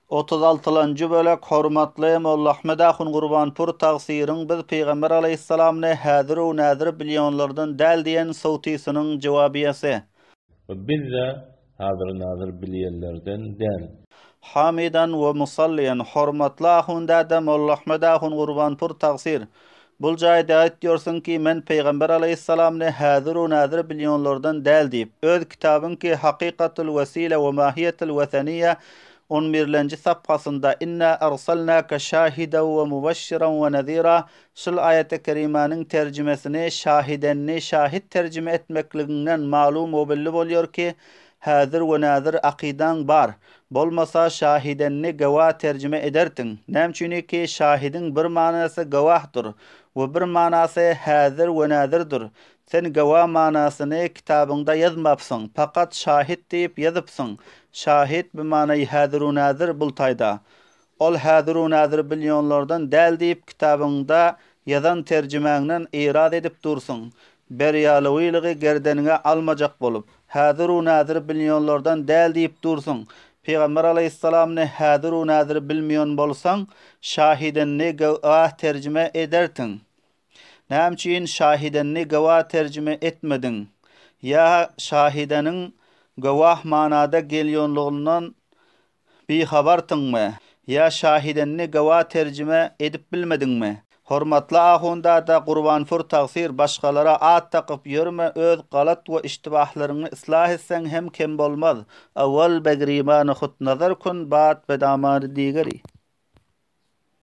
36-njy bölek hormatly Molla Ahmed Ahun Gurbanpur tagsiryň biz Peýgamber aleyhissalamny häzir we näzir bilýänlerden däl diýen sowtysynyň jogabyasy. Biz de hazır nazır bilýänlerden däl. Hamidan we musalliyan hormatly ahundada Molla Ahmed Ahun Gurbanpur tagsir. Bul jaýda aýtýarsyň ki men Peýgamber aleyhissalamny häzir we näzir bilýänlerden däl diýip öz kitabyňky Haqiqatul Wasila we Mahiyetul Wataniyya 11-nji sapgasynda inna arsalnaka şahiden we mubashiran we nazira şol ayet-i kerimanyň terjimesini şahidenni şahit terjime etmekliginden malum we belli bolýar ki häzir we nazir aqidaň bar. Bolmasa şahidenni gawah terjime edertin. Nämçünki şahidin bir manasy gawahdyr we bir manasy häzir we nazirdir. Sen gawah manasyny kitabyňda ýazmapsyň, fakat şahit diýip ýazypsyň. Şahit bir manaý häzir we nazir bultaýda. Ol häzir we nazir bilýänlerden däl diýip kitabyňda ýazan terjimäňden irad edip dursyň. Berýalylygy gerdenine almajak bolup, häzir we nazir bilýänlerden däl diýip dursyň. Peýgamber aleyhissalamny häzir we nazir bilmeýän bolsaň, şahidenni gawah terjime edertin. Nämçin şahidenni gawah terjime etmedin? Ya şahideniň gawah manada gelýänliginden bihabartynmy? Ya şahidenni gawah terjime edip bilmedinmi? Hormatly ahunda da Gurbanpur tagsir başgalara at takyp ýörme, öz galat we iştibahlaryny islah etseň hem kem bolmaz. Awwal begriman hut nazar kun, ba'd bedamar digeri.